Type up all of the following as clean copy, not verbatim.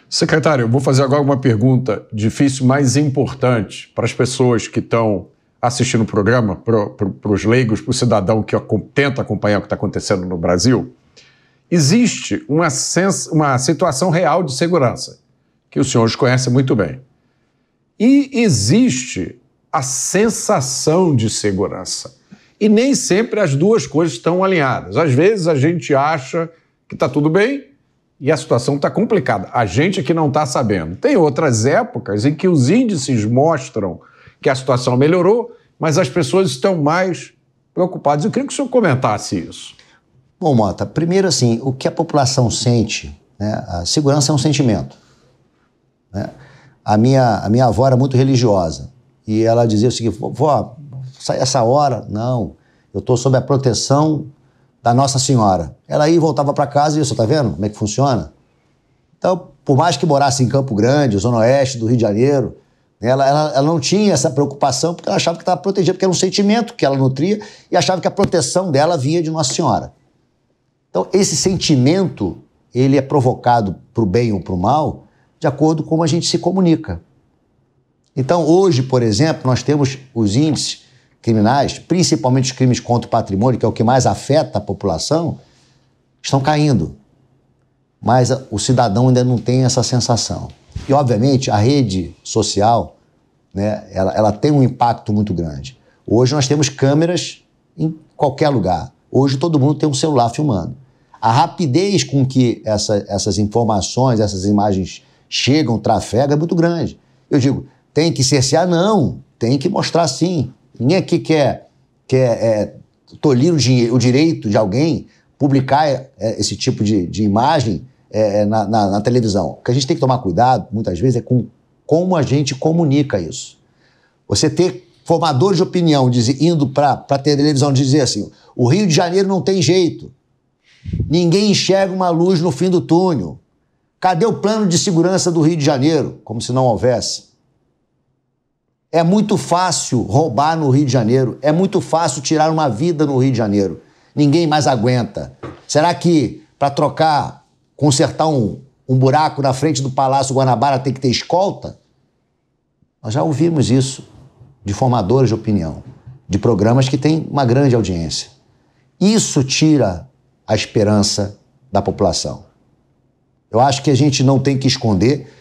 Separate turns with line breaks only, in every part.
Secretário, eu vou fazer agora uma pergunta difícil, mas importante para as pessoas que estão assistindo o programa, para os leigos, para o cidadão que tenta acompanhar o que está acontecendo no Brasil. Existe uma situação real de segurança, que os senhores conhecem muito bem. E existe a sensação de segurança. E nem sempre as duas coisas estão alinhadas. Às vezes a gente acha que está tudo bem e a situação está complicada. A gente que não está sabendo. Tem outras épocas em que os índices mostram que a situação melhorou, mas as pessoas estão mais preocupadas. Eu queria que o senhor comentasse isso.
Bom, Mota, primeiro assim, o que a população sente, né? A segurança é um sentimento, né? A minha avó era muito religiosa e ela dizia o seguinte: vó, sai essa hora? Não, eu estou sob a proteção da Nossa Senhora. Ela ia e voltava para casa e isso, tá vendo como é que funciona? Então, por mais que morasse em Campo Grande, Zona Oeste do Rio de Janeiro, ela não tinha essa preocupação porque ela achava que estava protegida, porque era um sentimento que ela nutria e achava que a proteção dela vinha de Nossa Senhora. Então, esse sentimento, ele é provocado para o bem ou para o mal, de acordo com como a gente se comunica. Então, hoje, por exemplo, nós temos os índices criminais, principalmente os crimes contra o patrimônio, que é o que mais afeta a população, estão caindo. Mas o cidadão ainda não tem essa sensação. E, obviamente, a rede social, né, ela tem um impacto muito grande. Hoje nós temos câmeras em qualquer lugar. Hoje todo mundo tem um celular filmando. A rapidez com que essas informações, essas imagens chegam, trafegam, é muito grande. Eu digo, tem que cercear? Não, tem que mostrar sim. Ninguém aqui quer tolir o direito de alguém publicar esse tipo de imagem na televisão. O que a gente tem que tomar cuidado, muitas vezes, é com como a gente comunica isso. Você ter formadores de opinião indo para a televisão dizer assim: o Rio de Janeiro não tem jeito, ninguém enxerga uma luz no fim do túnel. Cadê o plano de segurança do Rio de Janeiro? Como se não houvesse. É muito fácil roubar no Rio de Janeiro. É muito fácil tirar uma vida no Rio de Janeiro. Ninguém mais aguenta. Será que para consertar um buraco na frente do Palácio Guanabara tem que ter escolta? Nós já ouvimos isso de formadores de opinião, de programas que têm uma grande audiência. Isso tira a esperança da população. Eu acho que a gente não tem que esconder.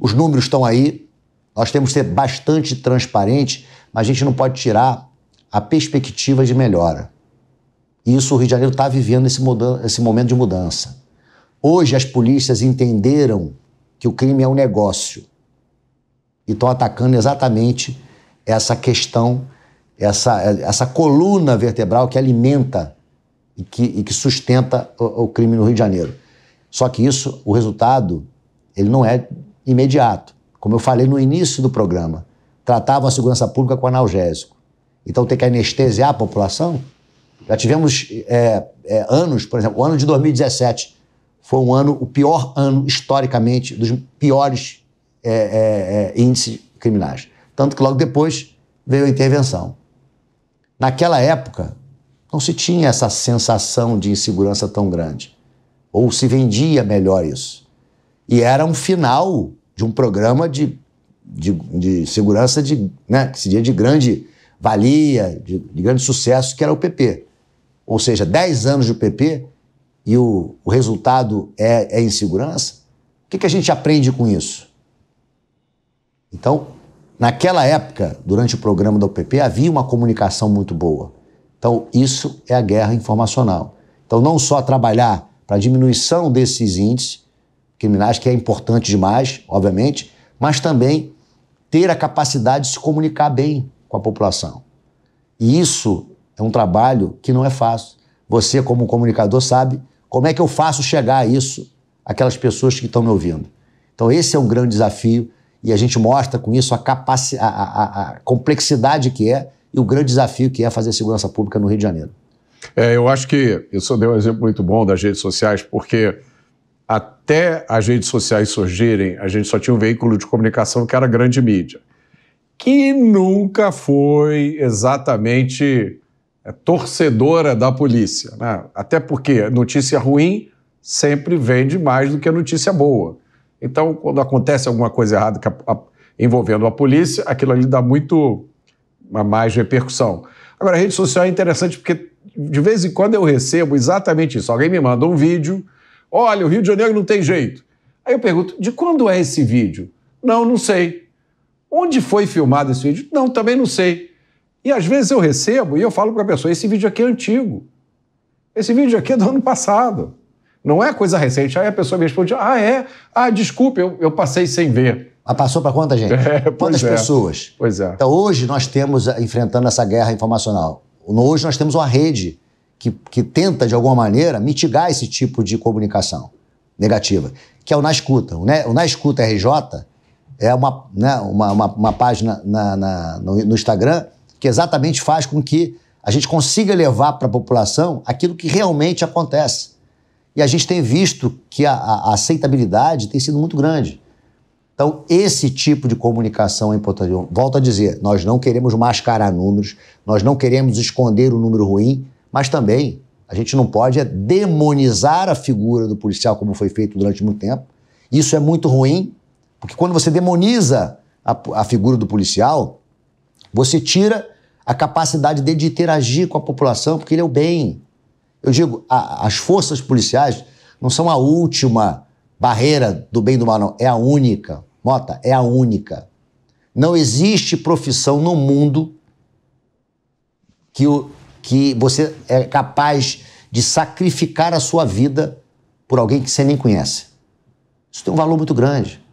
Os números estão aí. Nós temos que ser bastante transparente, mas a gente não pode tirar a perspectiva de melhora. E isso o Rio de Janeiro está vivendo esse momento de mudança. Hoje as polícias entenderam que o crime é um negócio e estão atacando exatamente essa questão, essa coluna vertebral que alimenta e que sustenta o crime no Rio de Janeiro. Só que isso, o resultado, ele não é imediato. Como eu falei no início do programa, tratavam a segurança pública com analgésico. Então tem que anestesiar a população? Já tivemos anos, por exemplo, o ano de 2017 foi o pior ano, historicamente, dos piores índices criminais. Tanto que logo depois veio a intervenção. Naquela época, não se tinha essa sensação de insegurança tão grande. Ou se vendia melhor isso. E era um final de um programa de segurança que seria de grande valia, de grande sucesso, que era o PP. Ou seja, 10 anos de PP e o resultado é insegurança. O que a gente aprende com isso? Então, naquela época, durante o programa da UPP, havia uma comunicação muito boa. Então, isso é a guerra informacional. Então, não só trabalhar para a diminuição desses índices criminais, que é importante demais, obviamente, mas também ter a capacidade de se comunicar bem com a população. E isso é um trabalho que não é fácil. Você, como comunicador, sabe como é que eu faço chegar a isso àquelas pessoas que estão me ouvindo. Então, esse é um grande desafio e a gente mostra com isso a complexidade que é e o grande desafio que é fazer segurança pública no Rio de Janeiro.
Eu acho que o senhor deu um exemplo muito bom das redes sociais, porque até as redes sociais surgirem, a gente só tinha um veículo de comunicação que era a grande mídia, que nunca foi exatamente torcedora da polícia, né? Até porque notícia ruim sempre vende mais do que a notícia boa. Então, quando acontece alguma coisa errada envolvendo a polícia, aquilo ali dá muito mais repercussão. Agora, a rede social é interessante porque, de vez em quando, eu recebo exatamente isso. Alguém me manda um vídeo, olha, o Rio de Janeiro não tem jeito. Aí eu pergunto, de quando é esse vídeo? Não sei. Onde foi filmado esse vídeo? Não, também não sei. E às vezes eu recebo e eu falo para a pessoa, esse vídeo aqui é antigo. Esse vídeo aqui é do ano passado. Não é coisa recente. Aí a pessoa me responde, é? Desculpe, eu passei sem ver.
Mas passou para quanta gente? Quantas pessoas?
Pois é.
Então hoje nós temos, enfrentando essa guerra informacional, hoje nós temos uma rede que tenta, de alguma maneira, mitigar esse tipo de comunicação negativa, que é o Na Escuta. O Na Escuta RJ é uma página no Instagram que exatamente faz com que a gente consiga levar para a população aquilo que realmente acontece. E a gente tem visto que a aceitabilidade tem sido muito grande. Então, esse tipo de comunicação é importante. Volto a dizer, nós não queremos mascarar números, nós não queremos esconder o número ruim, mas também a gente não pode demonizar a figura do policial, como foi feito durante muito tempo. Isso é muito ruim, porque quando você demoniza a figura do policial, você tira a capacidade dele de interagir com a população, porque ele é o bem. Eu digo, as forças policiais não são a última barreira do bem e do mal, não. É a única. Mota, é a única. Não existe profissão no mundo que você é capaz de sacrificar a sua vida por alguém que você nem conhece. Isso tem um valor muito grande.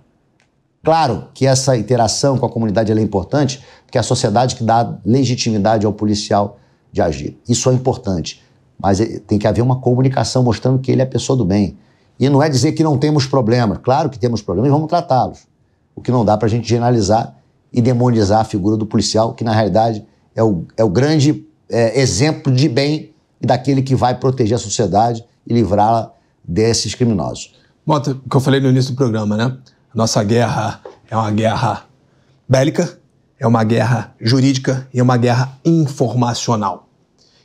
Claro que essa interação com a comunidade é importante, porque é a sociedade que dá legitimidade ao policial de agir. Isso é importante. Mas tem que haver uma comunicação mostrando que ele é a pessoa do bem. E não é dizer que não temos problemas. Claro que temos problemas e vamos tratá-los. O que não dá para a gente generalizar e demonizar a figura do policial, que na realidade é o grande exemplo de bem e daquele que vai proteger a sociedade e livrá-la desses criminosos.
Mota, o que eu falei no início do programa, né? Nossa guerra é uma guerra bélica, é uma guerra jurídica e é uma guerra informacional.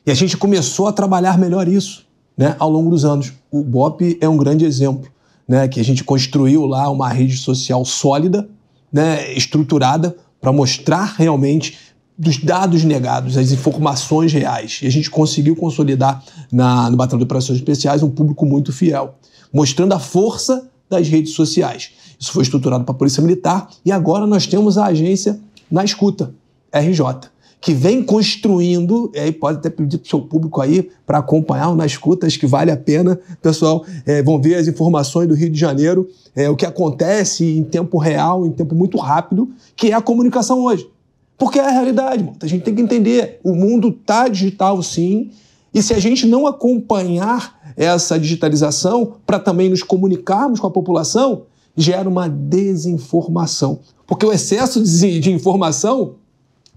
E a gente começou a trabalhar melhor isso, né, ao longo dos anos. O BOPE é um grande exemplo, né, que a gente construiu lá uma rede social sólida, né, estruturada, para mostrar realmente dos dados negados, as informações reais. E a gente conseguiu consolidar no Batalhão de Operações Especiais um público muito fiel, mostrando a força das redes sociais. Isso foi estruturado para a Polícia Militar e agora nós temos a agência Na Escuta, RJ, que vem construindo, e aí pode até pedir para o seu público aí para acompanhar o Na Escuta, acho que vale a pena. Pessoal, vão ver as informações do Rio de Janeiro, o que acontece em tempo real, em tempo muito rápido, que é a comunicação hoje. Porque é a realidade, mano. A gente tem que entender, o mundo está digital sim, e se a gente não acompanhar essa digitalização para também nos comunicarmos com a população, gera uma desinformação. Porque o excesso de informação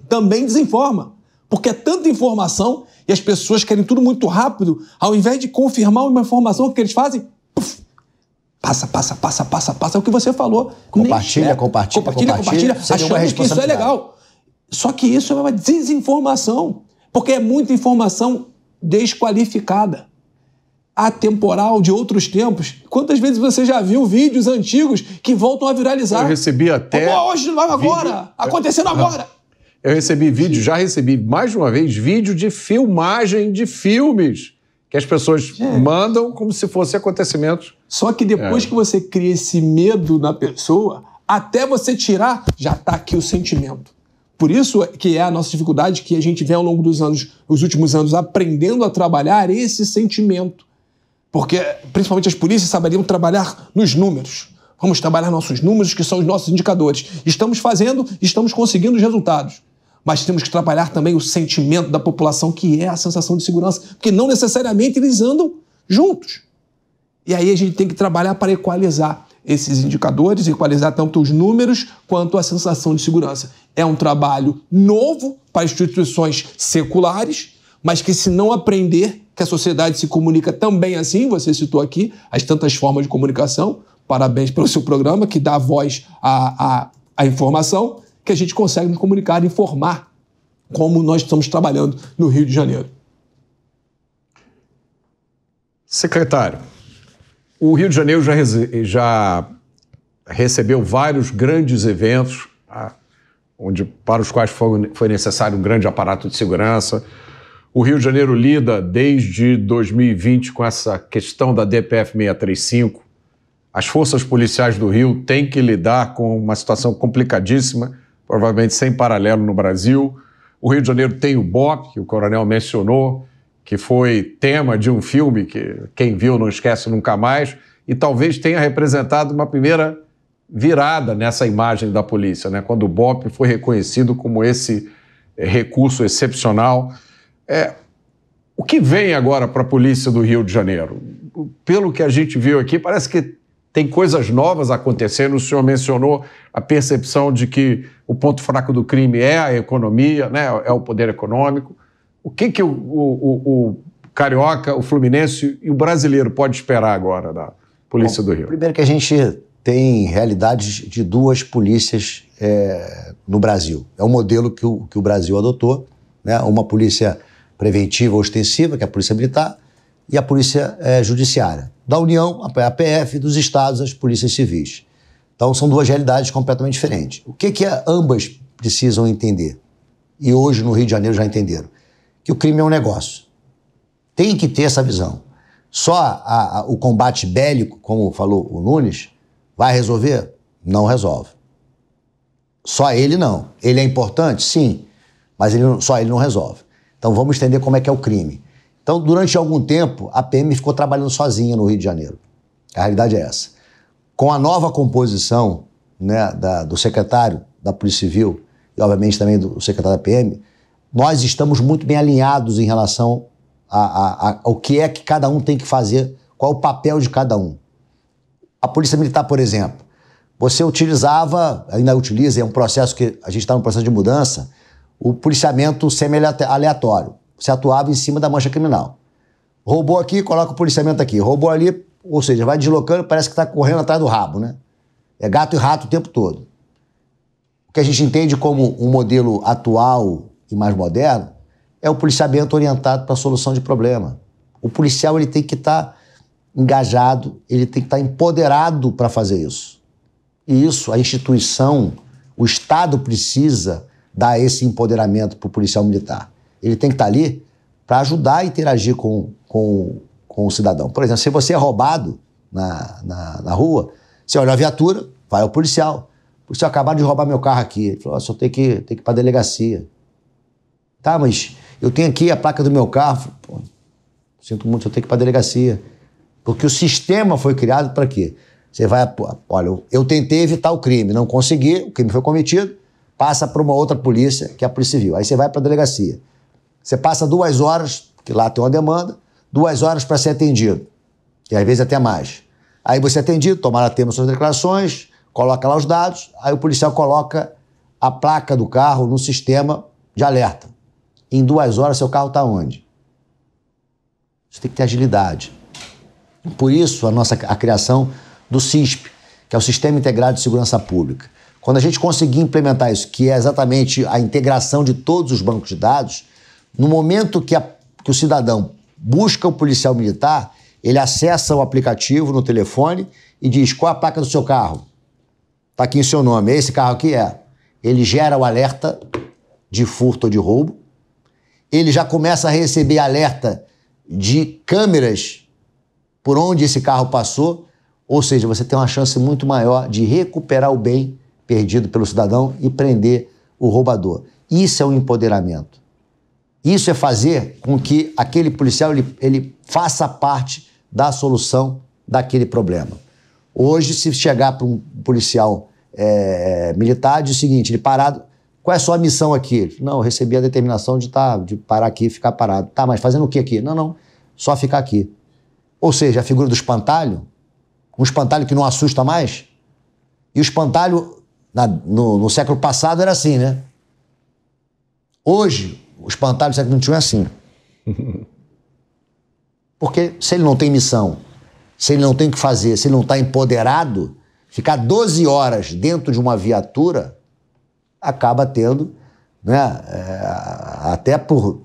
também desinforma. Porque é tanta informação e as pessoas querem tudo muito rápido, ao invés de confirmar uma informação, o que eles fazem? Puf, passa. É o que você falou.
Compartilha.
Achando que isso é legal. Só que isso é uma desinformação. Porque é muita informação desqualificada, atemporal, de outros tempos. Quantas vezes você já viu vídeos antigos que voltam a viralizar?
Eu recebi até...
hoje, agora, acontecendo agora.
Eu já recebi mais de uma vez vídeo de filmagem de filmes que as pessoas mandam como se fossem acontecimentos.
Só que depois que você cria esse medo na pessoa, até você tirar, já está aqui o sentimento. Por isso que é a nossa dificuldade, que a gente vem ao longo dos anos, os últimos anos, aprendendo a trabalhar esse sentimento. Porque, principalmente as polícias, saberiam trabalhar nos números. Vamos trabalhar nossos números, que são os nossos indicadores. Estamos conseguindo os resultados. Mas temos que trabalhar também o sentimento da população, que é a sensação de segurança. Porque não necessariamente eles andam juntos. E aí a gente tem que trabalhar para equalizar esses indicadores, equalizar tanto os números quanto a sensação de segurança. É um trabalho novo para instituições seculares, mas que, se não aprender que a sociedade se comunica também assim, você citou aqui as tantas formas de comunicação, parabéns pelo seu programa, que dá voz à informação, que a gente consegue nos comunicar e informar como nós estamos trabalhando no Rio de Janeiro.
Secretário, o Rio de Janeiro já recebeu vários grandes eventos, para os quais foi necessário um grande aparato de segurança. O Rio de Janeiro lida desde 2020 com essa questão da DPF 635. As forças policiais do Rio têm que lidar com uma situação complicadíssima, provavelmente sem paralelo no Brasil. O Rio de Janeiro tem o BOP, que o coronel mencionou, que foi tema de um filme que quem viu não esquece nunca mais, e talvez tenha representado uma primeira virada nessa imagem da polícia, né? Quando o BOP foi reconhecido como esse recurso excepcional. O que vem agora para a polícia do Rio de Janeiro? Pelo que a gente viu aqui, parece que tem coisas novas acontecendo. O senhor mencionou a percepção de que o ponto fraco do crime é a economia, né? É o poder econômico. O que o carioca, o fluminense e o brasileiro pode esperar agora da polícia do Rio?
Primeiro que a gente tem realidades de duas polícias no Brasil. É o modelo que o Brasil adotou, né? Uma polícia preventiva ostensiva, que é a polícia militar, e a polícia judiciária. Da União, a PF, dos estados, as polícias civis. Então, são duas realidades completamente diferentes. O que ambas precisam entender? E hoje, no Rio de Janeiro, já entenderam. Que o crime é um negócio. Tem que ter essa visão. Só o combate bélico, como falou o Nunes, vai resolver? Não resolve. Só ele não. Ele é importante? Sim. Mas só ele não resolve. Então vamos entender como é que é o crime. Então, durante algum tempo, a PM ficou trabalhando sozinha no Rio de Janeiro. A realidade é essa. Com a nova composição, né, do secretário da Polícia Civil e, obviamente, também do secretário da PM, nós estamos muito bem alinhados em relação ao que é que cada um tem que fazer, qual é o papel de cada um. A Polícia Militar, por exemplo, você utilizava, ainda utiliza, é um processo que a gente está num processo de mudança, o policiamento semi-aleatório. Você atuava em cima da mancha criminal. Roubou aqui, coloca o policiamento aqui. Roubou ali, ou seja, vai deslocando, parece que está correndo atrás do rabo, né? É gato e rato o tempo todo. O que a gente entende como um modelo atual e mais moderno é o policiamento orientado para a solução de problema. O policial ele tem que estar engajado, ele tem que estar empoderado para fazer isso. E isso, a instituição, o Estado precisa dar esse empoderamento para o policial militar. Ele tem que estar ali para ajudar a interagir com o cidadão. Por exemplo, se você é roubado na rua, você olha a viatura, vai ao policial. O policial acabaram de roubar meu carro aqui. Ele falou, só tem que ir para a delegacia. Tá, mas eu tenho aqui a placa do meu carro. Pô, sinto muito, eu tenho que ir para a delegacia. Porque o sistema foi criado para quê? Você vai, olha, eu tentei evitar o crime, não consegui, o crime foi cometido, passa para uma outra polícia, que é a Polícia Civil. Aí você vai para a delegacia. Você passa 2 horas, que lá tem uma demanda, 2 horas para ser atendido. E às vezes até mais. Aí você é atendido, tomaram termo suas declarações, coloca lá os dados, aí o policial coloca a placa do carro no sistema de alerta. Em 2 horas, seu carro está onde? Você tem que ter agilidade. Por isso, a criação do CISP, que é o Sistema Integrado de Segurança Pública. Quando a gente conseguir implementar isso, que é exatamente a integração de todos os bancos de dados, no momento que o cidadão busca o policial militar, ele acessa o aplicativo no telefone e diz, qual é a placa do seu carro? Está aqui em seu nome, esse carro aqui é. Ele gera o alerta de furto ou de roubo, ele já começa a receber alerta de câmeras por onde esse carro passou, ou seja, você tem uma chance muito maior de recuperar o bem perdido pelo cidadão e prender o roubador. Isso é um empoderamento. Isso é fazer com que aquele policial ele faça parte da solução daquele problema. Hoje, se chegar para um policial militar, diz o seguinte, ele parado, qual é a sua missão aqui? Não, eu recebi a determinação de parar aqui e ficar parado. Tá, mas fazendo o que aqui? Não, só ficar aqui. Ou seja, a figura do espantalho, um espantalho que não assusta mais, e o espantalho no século passado era assim, né? Hoje, o espantalho do século XXI é assim. Porque se ele não tem missão, se ele não tem o que fazer, se ele não está empoderado, ficar 12 horas dentro de uma viatura acaba tendo, né, até por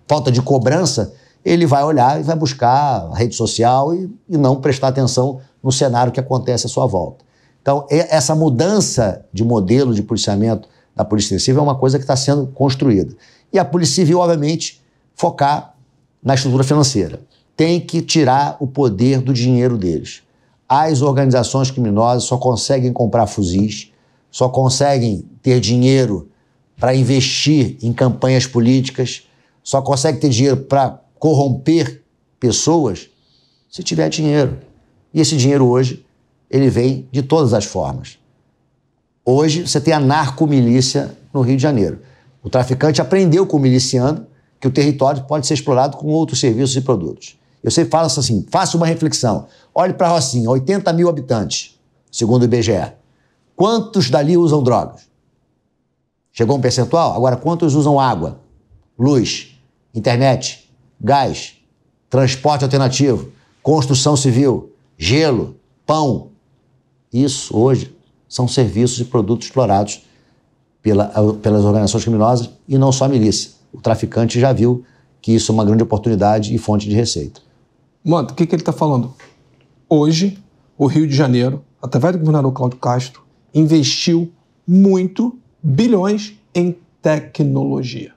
falta de cobrança, ele vai olhar e vai buscar a rede social e não prestar atenção no cenário que acontece à sua volta. Então, essa mudança de modelo de policiamento da Polícia Extensiva é uma coisa que está sendo construída. E a Polícia Civil, obviamente, focar na estrutura financeira. Tem que tirar o poder do dinheiro deles. As organizações criminosas só conseguem comprar fuzis, só conseguem ter dinheiro para investir em campanhas políticas, só conseguem ter dinheiro para corromper pessoas se tiver dinheiro. E esse dinheiro hoje, ele vem de todas as formas. Hoje, você tem a narcomilícia no Rio de Janeiro. O traficante aprendeu com o miliciano que o território pode ser explorado com outros serviços e produtos. Eu sempre falo assim, faça uma reflexão. Olhe para a Rocinha, 80 mil habitantes, segundo o IBGE. Quantos dali usam drogas? Chegou um percentual? Agora, quantos usam água, luz, internet, gás, transporte alternativo, construção civil, gelo, pão? Isso, hoje, são serviços e produtos explorados pelas organizações criminosas e não só a milícia. O traficante já viu que isso é uma grande oportunidade e fonte de receita.
Mano, o que ele está falando? Hoje, o Rio de Janeiro, através do governador Cláudio Castro, investiu muito, bilhões, em tecnologia.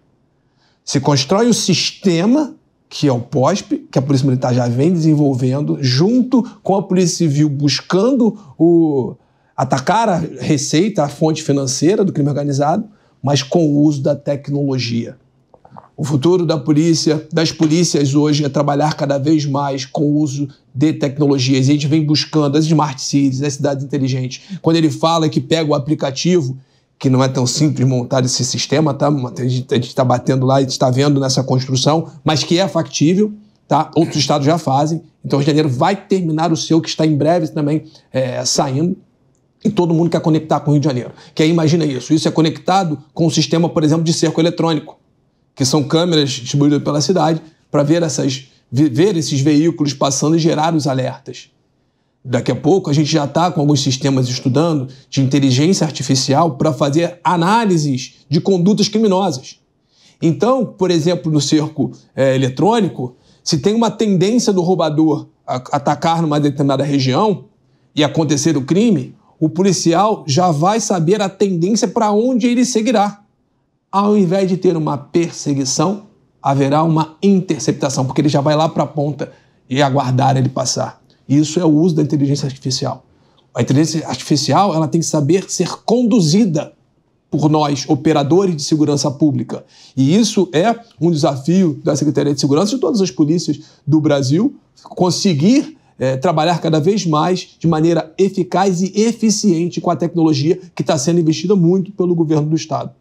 Se constrói o sistema, que é o POSP, que a Polícia Militar já vem desenvolvendo, junto com a Polícia Civil, buscando atacar a receita, a fonte financeira do crime organizado, mas com o uso da tecnologia. O futuro da polícia, das polícias hoje é trabalhar cada vez mais com o uso de tecnologias. E a gente vem buscando as smart cities, as cidades inteligentes. Quando ele fala que pega o aplicativo, que não é tão simples montar esse sistema, tá? A gente está batendo lá e está vendo nessa construção, mas que é factível, tá? Outros estados já fazem. Então o Rio de Janeiro vai terminar o seu, que está em breve também saindo. E todo mundo quer conectar com o Rio de Janeiro. Que aí imagina isso. Isso é conectado com o sistema, por exemplo, de cerco eletrônico, que são câmeras distribuídas pela cidade para ver esses veículos passando e gerar os alertas. Daqui a pouco a gente já está com alguns sistemas estudando de inteligência artificial para fazer análises de condutas criminosas. Então, por exemplo, no cerco eletrônico, se tem uma tendência do roubador a atacar numa determinada região e acontecer o crime, o policial já vai saber a tendência para onde ele seguirá. Ao invés de ter uma perseguição, haverá uma interceptação, porque ele já vai lá para a ponta e aguardar ele passar. Isso é o uso da inteligência artificial. A inteligência artificial ela tem que saber ser conduzida por nós, operadores de segurança pública. E isso é um desafio da Secretaria de Segurança de todas as polícias do Brasil, conseguir trabalhar cada vez mais de maneira eficaz e eficiente com a tecnologia que está sendo investida muito pelo governo do Estado.